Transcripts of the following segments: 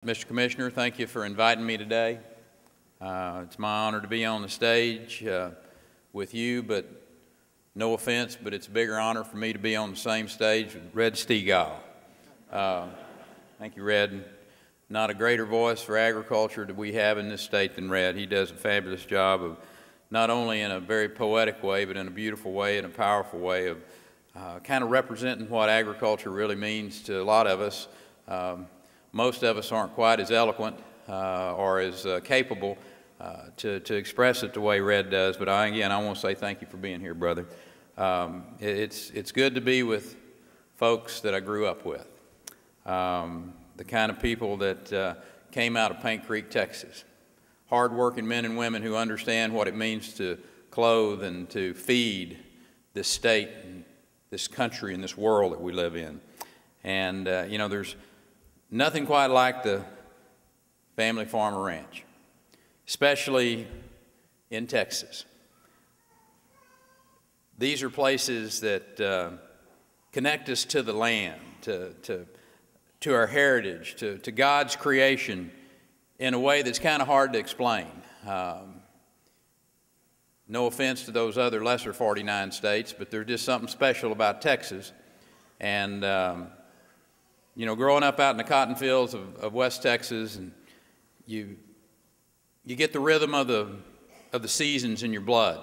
Mr. Commissioner, thank you for inviting me today. It's my honor to be on the stage with you, but no offense, but it's a bigger honor for me to be on the same stage with Red Stegall. Thank you, Red. Not a greater voice for agriculture that we have in this state than Red. He does a fabulous job of not only in a very poetic way, but in a beautiful way and a powerful way of kind of representing what agriculture really means to a lot of us. Most of us aren't quite as eloquent or as capable to express it the way Red does, but again, I want to say thank you for being here, brother. It's good to be with folks that I grew up with, the kind of people that came out of Paint Creek, Texas, hardworking men and women who understand what it means to clothe and to feed this state and this country and this world that we live in. And, you know, there's nothing quite like the family farm or ranch, especially in Texas. These are places that connect us to the land, to our heritage, to God's creation in a way that's kind of hard to explain. No offense to those other lesser 49 states, but there's just something special about Texas. And you know, growing up out in the cotton fields of West Texas, and you get the rhythm of the seasons in your blood.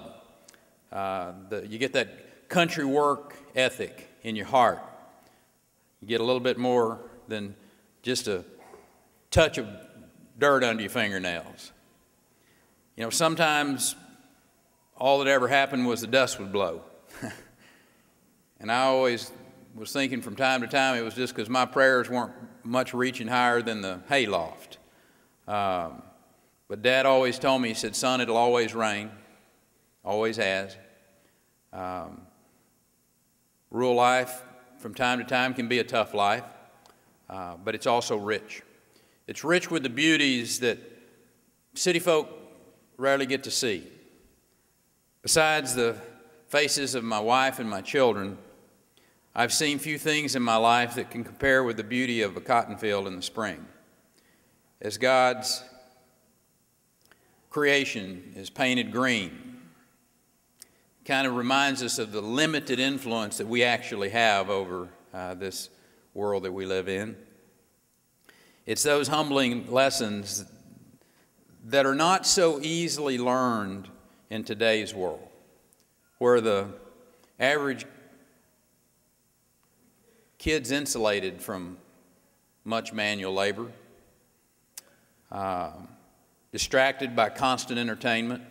You get that country work ethic in your heart. You get a little bit more than just a touch of dirt under your fingernails. You know, sometimes all that ever happened was the dust would blow. And I always was thinking from time to time it was just because my prayers weren't much reaching higher than the hayloft. But Dad always told me, he said, son, it'll always rain, always has. Rural life from time to time can be a tough life, but it's also rich. It's rich with the beauties that city folk rarely get to see. Besides the faces of my wife and my children, I've seen few things in my life that can compare with the beauty of a cotton field in the spring. As God's creation is painted green, it kind of reminds us of the limited influence that we actually have over this world that we live in. It's those humbling lessons that are not so easily learned in today's world, where the average kid's insulated from much manual labor, distracted by constant entertainment,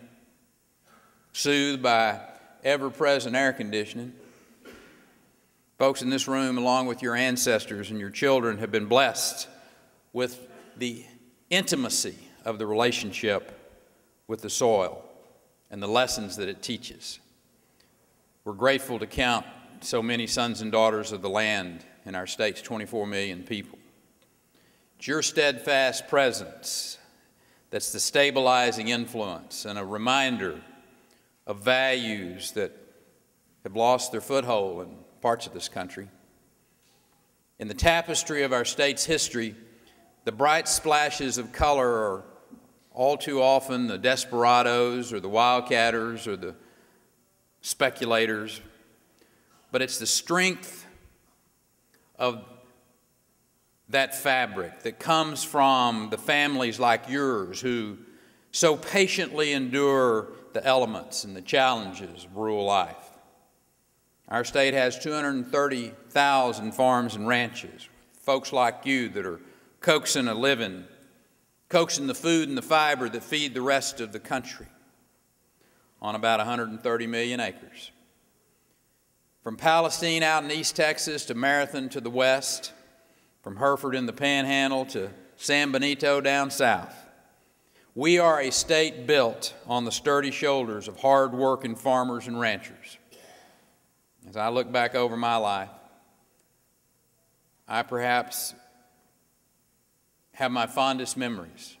soothed by ever-present air conditioning. Folks in this room, along with your ancestors and your children, have been blessed with the intimacy of the relationship with the soil and the lessons that it teaches. We're grateful to count so many sons and daughters of the land in our state's 24 million people. It's your steadfast presence that's the stabilizing influence and a reminder of values that have lost their foothold in parts of this country. In the tapestry of our state's history, the bright splashes of color are all too often the desperados or the wildcatters or the speculators, but it's the strength of that fabric that comes from the families like yours who so patiently endure the elements and the challenges of rural life. Our state has 230,000 farms and ranches, folks like you that are coaxing a living, coaxing the food and the fiber that feed the rest of the country on about 130 million acres. From Palestine out in East Texas to Marathon to the west, from Hereford in the Panhandle to San Benito down south, we are a state built on the sturdy shoulders of hard-working farmers and ranchers. As I look back over my life, I perhaps have my fondest memories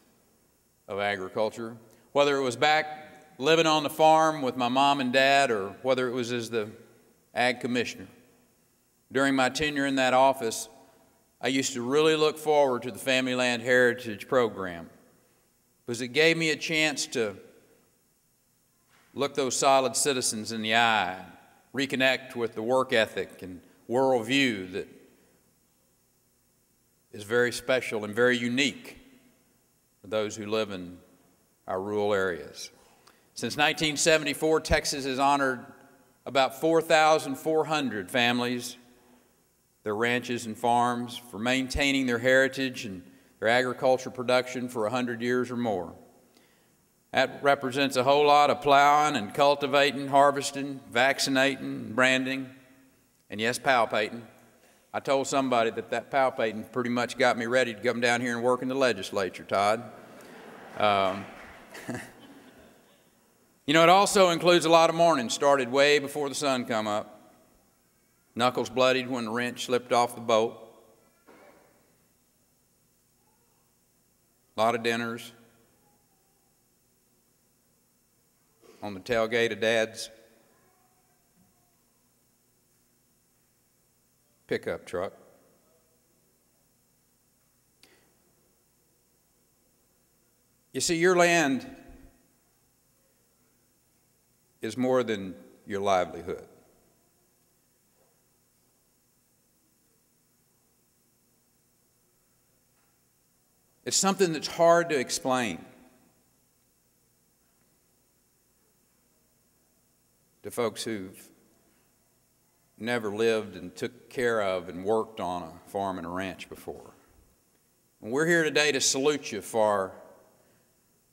of agriculture, whether it was back living on the farm with my mom and dad or whether it was as the Ag Commissioner. During my tenure in that office, I used to really look forward to the Family Land Heritage Program because it gave me a chance to look those solid citizens in the eye, reconnect with the work ethic and worldview that is very special and very unique for those who live in our rural areas. Since 1974, Texas has honored about 4,400 families, their ranches and farms, for maintaining their heritage and their agriculture production for 100 years or more. That represents a whole lot of plowing and cultivating, harvesting, vaccinating, branding, and yes, palpating. I told somebody that palpating pretty much got me ready to come down here and work in the legislature, Todd. You know, it also includes a lot of mornings started way before the sun come up. Knuckles bloodied when the wrench slipped off the boat. A lot of dinners on the tailgate of Dad's pickup truck. You see, your land is more than your livelihood. It's something that's hard to explain to folks who've never lived and took care of and worked on a farm and a ranch before. And we're here today to salute you for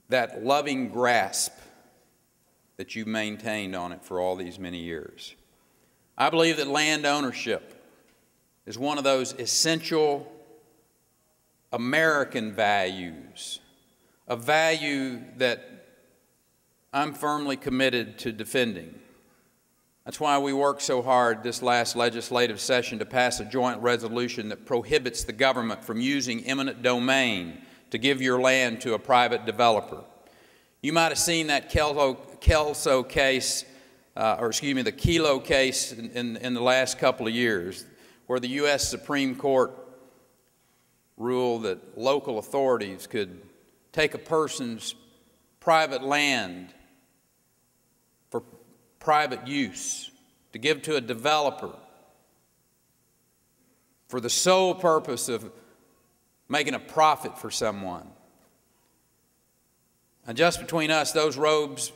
that loving grasp that you maintained on it for all these many years. I believe that land ownership is one of those essential American values, a value that I'm firmly committed to defending. That's why we worked so hard this last legislative session to pass a joint resolution that prohibits the government from using eminent domain to give your land to a private developer. You might have seen that the Kelo case in the last couple of years, where the U.S. Supreme Court ruled that local authorities could take a person's private land for private use to give to a developer for the sole purpose of making a profit for someone. And just between us, those robes,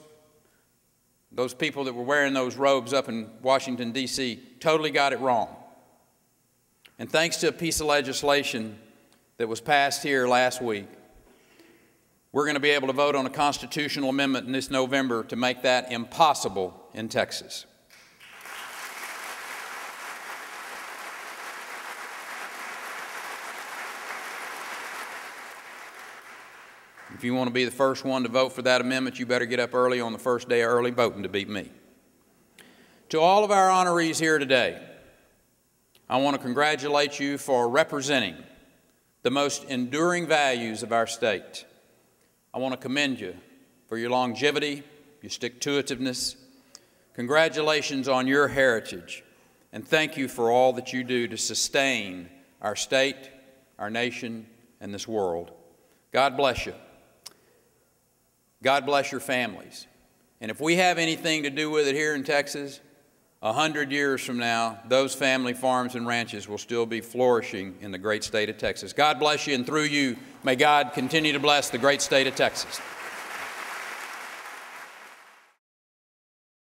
those people that were wearing those robes up in Washington, D.C., totally got it wrong. And thanks to a piece of legislation that was passed here last week, we're going to be able to vote on a constitutional amendment in this November to make that impossible in Texas. If you want to be the first one to vote for that amendment, you better get up early on the first day of early voting to beat me. To all of our honorees here today, I want to congratulate you for representing the most enduring values of our state. I want to commend you for your longevity, your stick-to-itiveness. Congratulations on your heritage, and thank you for all that you do to sustain our state, our nation, and this world. God bless you. God bless your families. And if we have anything to do with it here in Texas, 100 years from now, those family farms and ranches will still be flourishing in the great state of Texas. God bless you, and through you, may God continue to bless the great state of Texas.